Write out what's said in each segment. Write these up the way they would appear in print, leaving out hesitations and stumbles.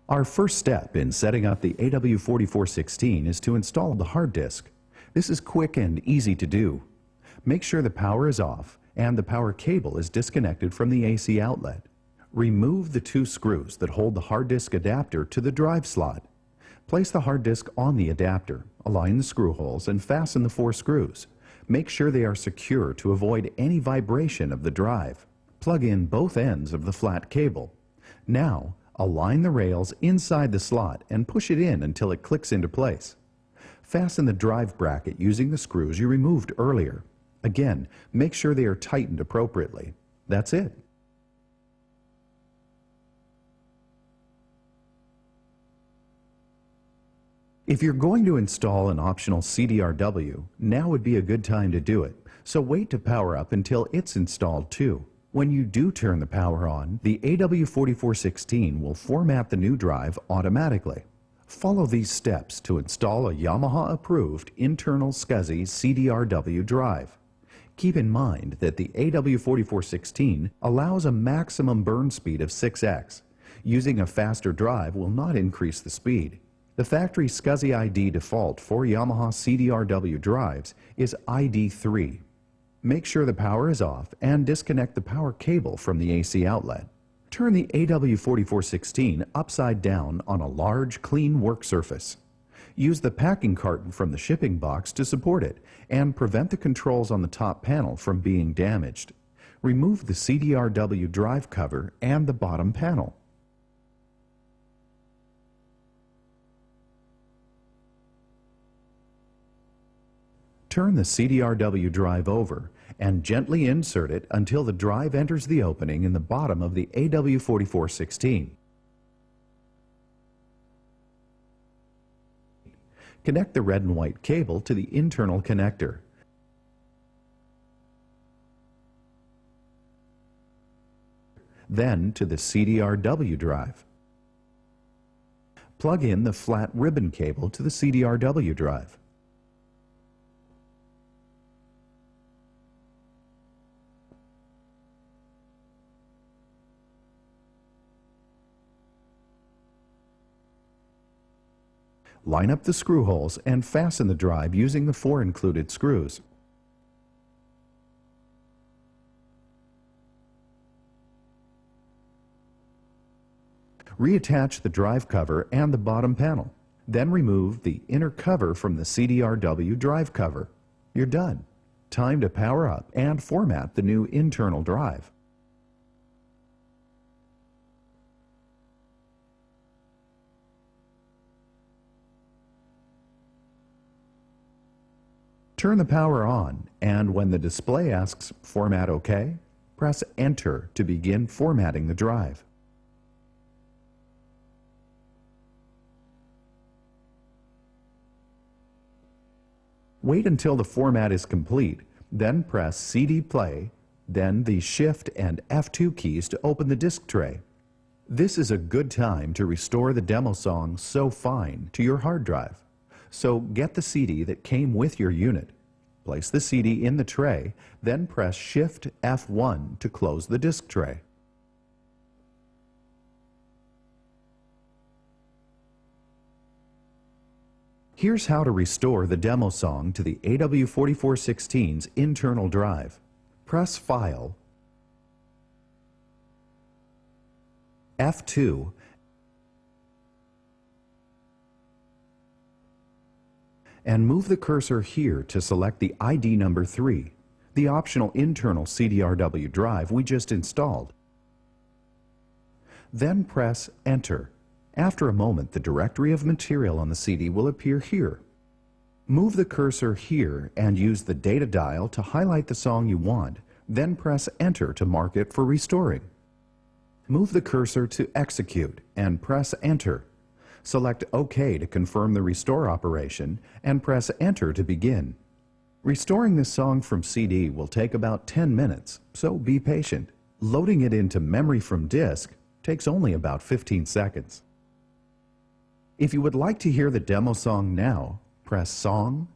Our first step in setting up the AW4416 is to install the hard disk. This is quick and easy to do. Make sure the power is off and the power cable is disconnected from the AC outlet. Remove the two screws that hold the hard disk adapter to the drive slot. Place the hard disk on the adapter, align the screw holes, and fasten the 4 screws. Make sure they are secure to avoid any vibration of the drive. Plug in both ends of the flat cable. Now, align the rails inside the slot and push it in until it clicks into place. Fasten the drive bracket using the screws you removed earlier. Again, make sure they are tightened appropriately. That's it. If you're going to install an optional CDRW, now would be a good time to do it, so wait to power up until it's installed too. When you do turn the power on, the AW4416 will format the new drive automatically. Follow these steps to install a Yamaha-approved internal SCSI CDRW drive. Keep in mind that the AW4416 allows a maximum burn speed of 6x. Using a faster drive will not increase the speed. The factory SCSI ID default for Yamaha CDRW drives is ID3. Make sure the power is off and disconnect the power cable from the AC outlet. Turn the AW4416 upside down on a large, clean work surface. Use the packing carton from the shipping box to support it and prevent the controls on the top panel from being damaged. Remove the CDRW drive cover and the bottom panel. Turn the CDRW drive over and gently insert it until the drive enters the opening in the bottom of the AW4416. Connect the red and white cable to the internal connector. Then to the CDRW drive. Plug in the flat ribbon cable to the CDRW drive. Line up the screw holes and fasten the drive using the 4 included screws. Reattach the drive cover and the bottom panel. Then remove the inner cover from the CDRW drive cover. You're done. Time to power up and format the new internal drive. Turn the power on, and when the display asks Format OK, press Enter to begin formatting the drive. Wait until the format is complete, then press CD Play, then the Shift and F2 keys to open the disk tray. This is a good time to restore the demo song So Fine to your hard drive. So get the CD that came with your unit. Place the CD in the tray, then press Shift F1 to close the disk tray. Here's how to restore the demo song to the AW4416's internal drive. Press File, F2, and move the cursor here to select the ID number 3, the optional internal CDRW drive we just installed. Then press Enter. After a moment, the directory of material on the CD will appear here. Move the cursor here and use the data dial to highlight the song you want, then press Enter to mark it for restoring. Move the cursor to Execute and press Enter. Select OK to confirm the restore operation and press Enter to begin. Restoring this song from CD will take about 10 minutes, so be patient. Loading it into memory from disk takes only about 15 seconds. If you would like to hear the demo song now, press Song,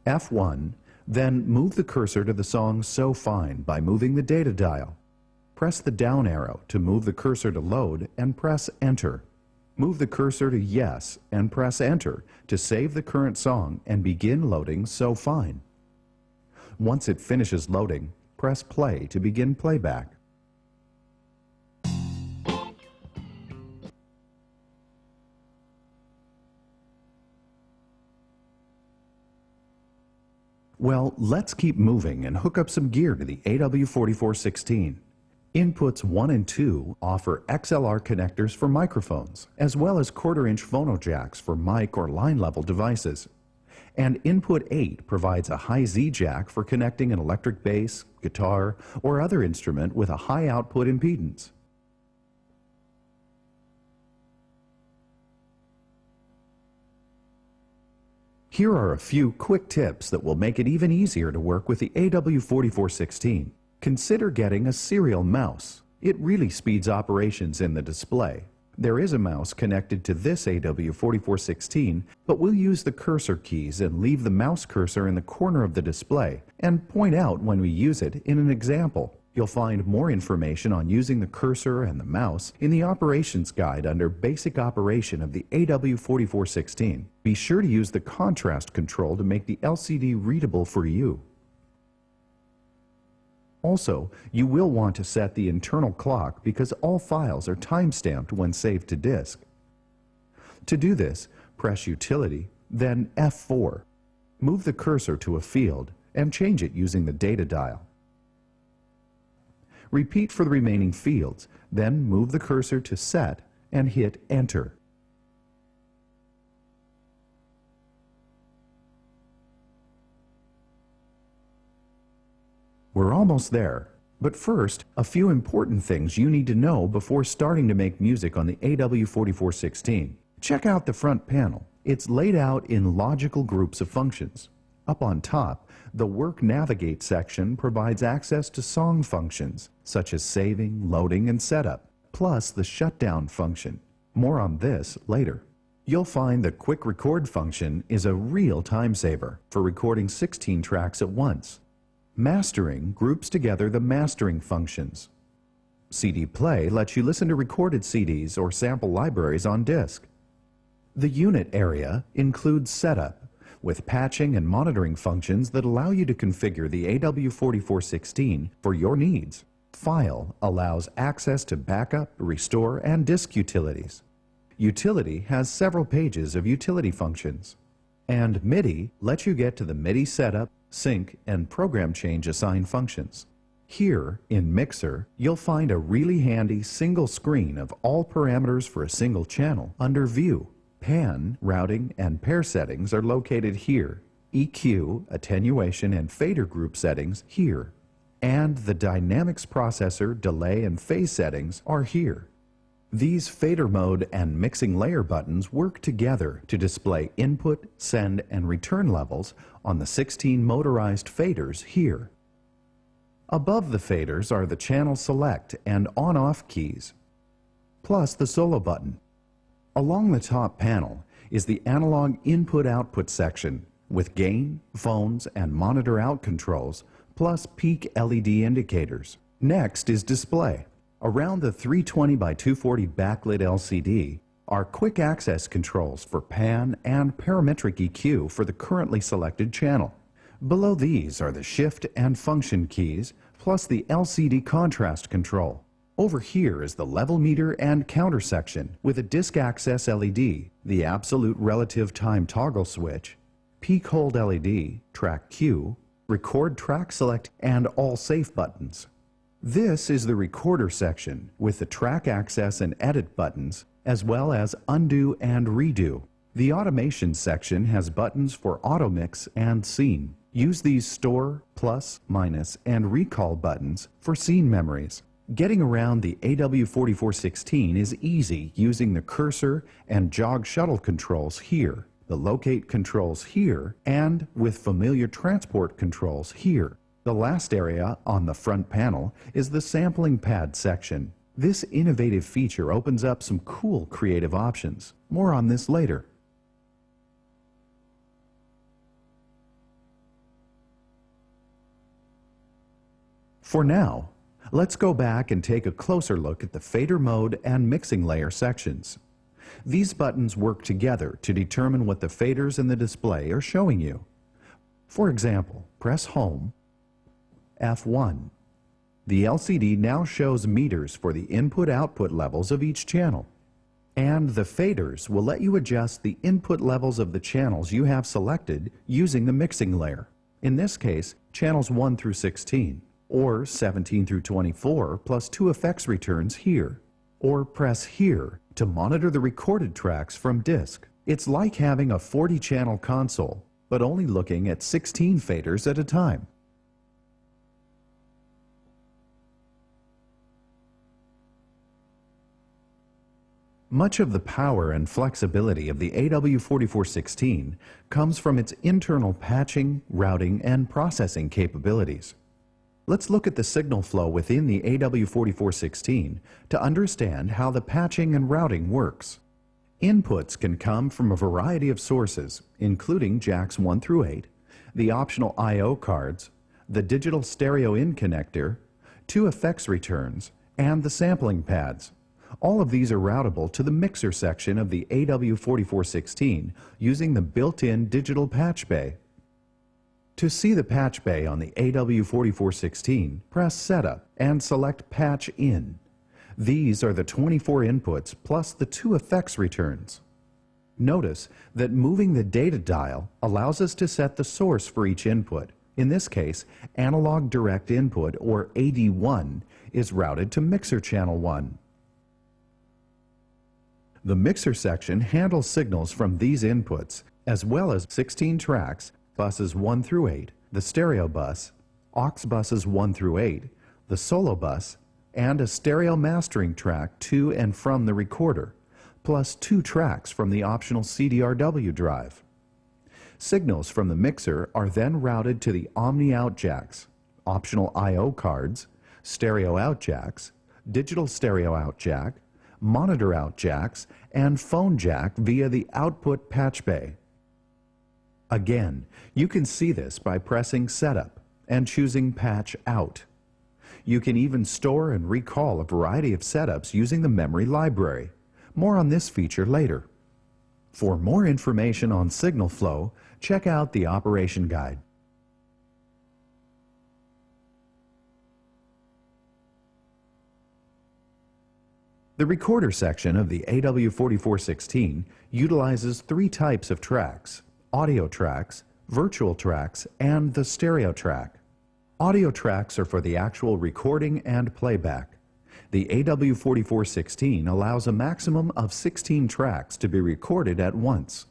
F1, Then move the cursor to the song So Fine by moving the data dial. Press the down arrow to move the cursor to load and press Enter. Move the cursor to Yes and press Enter to save the current song and begin loading So Fine. Once it finishes loading, press Play to begin playback. Well, let's keep moving and hook up some gear to the AW4416. Inputs 1 and 2 offer XLR connectors for microphones, as well as quarter-inch phono jacks for mic or line-level devices. And input 8 provides a high Z jack for connecting an electric bass, guitar, or other instrument with a high output impedance. Here are a few quick tips that will make it even easier to work with the AW4416. Consider getting a serial mouse. It really speeds operations in the display. There is a mouse connected to this AW4416, but we'll use the cursor keys and leave the mouse cursor in the corner of the display and point out when we use it in an example. You'll find more information on using the cursor and the mouse in the operations guide under Basic Operation of the AW4416. Be sure to use the contrast control to make the LCD readable for you. Also, you will want to set the internal clock because all files are time-stamped when saved to disk. To do this, press Utility, then F4. Move the cursor to a field and change it using the data dial. Repeat for the remaining fields, then move the cursor to Set and hit Enter. We're almost there, but first, a few important things you need to know before starting to make music on the AW4416. Check out the front panel. It's laid out in logical groups of functions. Up on top, the Work Navigate section provides access to song functions, such as saving, loading, and setup, plus the shutdown function. More on this later. You'll find the Quick Record function is a real time saver for recording 16 tracks at once. Mastering groups together the mastering functions. CD Play lets you listen to recorded CDs or sample libraries on disk. The Unit area includes Setup, with patching and monitoring functions that allow you to configure the AW4416 for your needs. File allows access to backup, restore, and disk utilities. Utility has several pages of utility functions. And MIDI lets you get to the MIDI setup, sync, and program change assign functions. Here, in Mixer, you'll find a really handy single screen of all parameters for a single channel under View. Pan, routing, and pair settings are located here. EQ, attenuation, and fader group settings here. And the dynamics processor, delay, and phase settings are here. These fader mode and mixing layer buttons work together to display input, send, and return levels on the 16 motorized faders here. Above the faders are the channel select and on-off keys, plus the solo button. Along the top panel is the analog input-output section with gain, phones, and monitor out controls, plus peak LED indicators. Next is display. Around the 320 by 240 backlit LCD are quick access controls for pan and parametric EQ for the currently selected channel. Below these are the shift and function keys, plus the LCD contrast control. Over here is the level meter and counter section with a disk access LED, the absolute relative time toggle switch, peak hold LED, track Q, record track select, and all safe buttons. This is the recorder section with the track access and edit buttons, as well as undo and redo. The automation section has buttons for auto mix and scene. Use these store, plus, minus, and recall buttons for scene memories. Getting around the AW4416 is easy using the cursor and jog shuttle controls here, the locate controls here, and with familiar transport controls here. The last area on the front panel is the sampling pad section. This innovative feature opens up some cool creative options. More on this later. For now, let's go back and take a closer look at the fader mode and mixing layer sections. These buttons work together to determine what the faders in the display are showing you. For example, press Home, F1. The LCD now shows meters for the input-output levels of each channel. And the faders will let you adjust the input levels of the channels you have selected using the mixing layer. In this case, channels 1 through 16, or 17 through 24 plus 2 effects returns here. Or press here to monitor the recorded tracks from disc. It's like having a 40-channel console, but only looking at 16 faders at a time. Much of the power and flexibility of the AW4416 comes from its internal patching, routing, and processing capabilities. Let's look at the signal flow within the AW4416 to understand how the patching and routing works. Inputs can come from a variety of sources, including jacks 1 through 8, the optional I/O cards, the digital stereo in connector, 2 effects returns, and the sampling pads. All of these are routable to the mixer section of the AW4416 using the built-in digital patch bay. To see the patch bay on the AW4416, press Setup and select Patch In. These are the 24 inputs plus the 2 effects returns. Notice that moving the data dial allows us to set the source for each input. In this case, Analog Direct Input, or AD1, is routed to Mixer Channel 1. The mixer section handles signals from these inputs, as well as 16 tracks, buses 1 through 8, the stereo bus, aux buses 1 through 8, the solo bus, and a stereo mastering track to and from the recorder, plus 2 tracks from the optional CDRW drive. Signals from the mixer are then routed to the Omni-out jacks, optional I/O cards, stereo out jacks, digital stereo out jack, monitor out jacks, and phone jack via the output patch bay. Again, you can see this by pressing Setup and choosing Patch Out. You can even store and recall a variety of setups using the memory library. More on this feature later. For more information on signal flow, check out the operation guide. The recorder section of the AW4416 utilizes 3 types of tracks: audio tracks, virtual tracks, and the stereo track. Audio tracks are for the actual recording and playback. The AW4416 allows a maximum of 16 tracks to be recorded at once.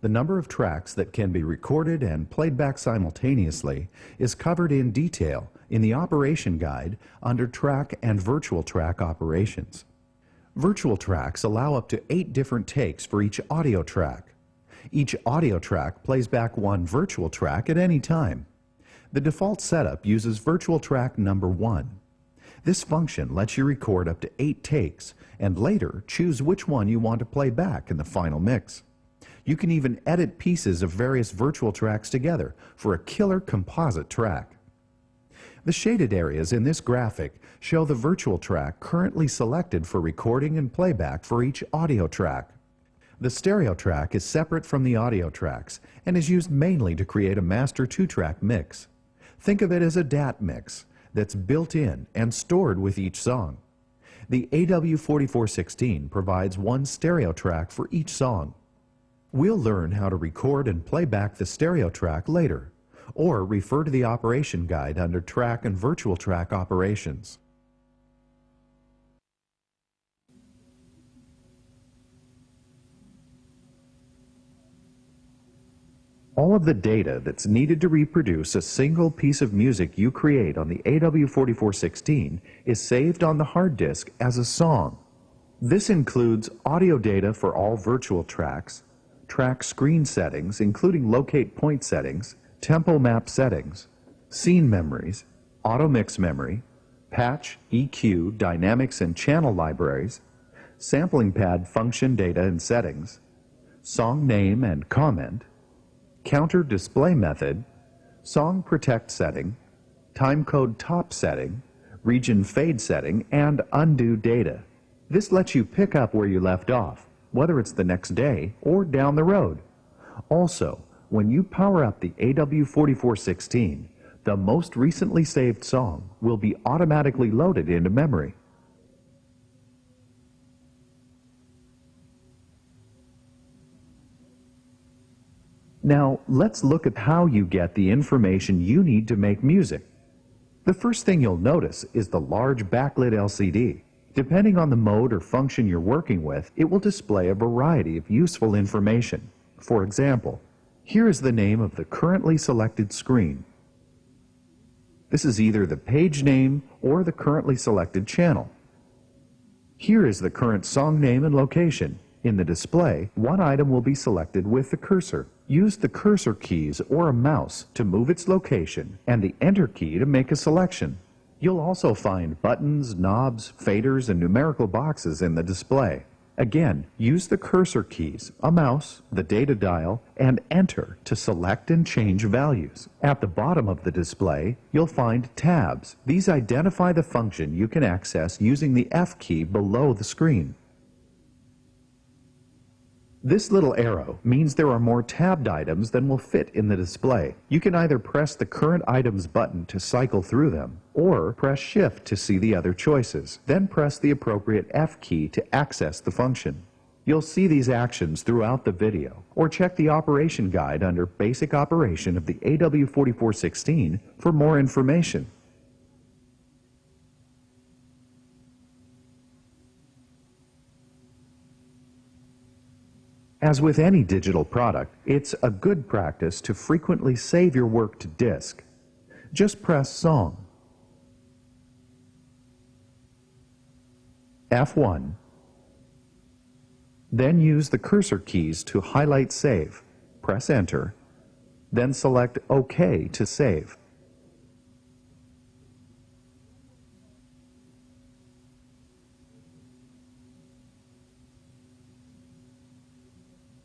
The number of tracks that can be recorded and played back simultaneously is covered in detail in the operation guide under Track and Virtual Track operations. Virtual tracks allow up to 8 different takes for each audio track. Each audio track plays back one virtual track at any time. The default setup uses virtual track number 1. This function lets you record up to 8 takes and later choose which one you want to play back in the final mix. You can even edit pieces of various virtual tracks together for a killer composite track. The shaded areas in this graphic show the virtual track currently selected for recording and playback for each audio track. The stereo track is separate from the audio tracks and is used mainly to create a master 2-track mix. Think of it as a DAT mix that's built in and stored with each song. The AW4416 provides one stereo track for each song. We'll learn how to record and play back the stereo track later, or refer to the operation guide under Track and Virtual Track operations. All of the data that's needed to reproduce a single piece of music you create on the AW4416 is saved on the hard disk as a song. This includes audio data for all virtual tracks, track screen settings including locate point settings, tempo map settings, scene memories, auto mix memory, patch, EQ, dynamics and channel libraries, sampling pad function data and settings, song name and comment, counter display method, song protect setting, timecode top setting, region fade setting, and undo data. This lets you pick up where you left off, whether it's the next day or down the road. Also, when you power up the AW4416, the most recently saved song will be automatically loaded into memory. Now, let's look at how you get the information you need to make music. The first thing you'll notice is the large backlit LCD. Depending on the mode or function you're working with, it will display a variety of useful information. For example, here is the name of the currently selected screen. This is either the page name or the currently selected channel. Here is the current song name and location. In the display, one item will be selected with the cursor. Use the cursor keys or a mouse to move its location and the Enter key to make a selection. You'll also find buttons, knobs, faders, and numerical boxes in the display. Again, use the cursor keys, a mouse, the data dial, and Enter to select and change values. At the bottom of the display, you'll find tabs. These identify the function you can access using the F key below the screen. This little arrow means there are more tabbed items than will fit in the display. You can either press the current items button to cycle through them, or press Shift to see the other choices. Then press the appropriate F key to access the function. You'll see these actions throughout the video, or check the operation guide under Basic Operation of the AW4416 for more information. As with any digital product, it's a good practice to frequently save your work to disk. Just press Song, F1, then use the cursor keys to highlight Save. Press Enter, then select OK to save.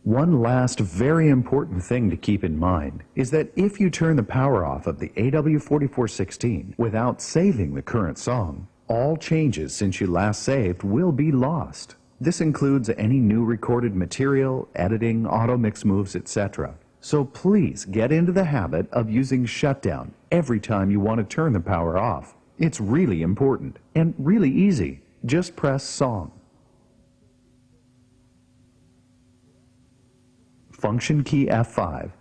One last very important thing to keep in mind is that if you turn the power off of the AW4416 without saving the current song, all changes since you last saved will be lost. This includes any new recorded material, editing, auto mix moves, etc. So please get into the habit of using shutdown every time you want to turn the power off. It's really important and really easy. Just press Song, Function key F5,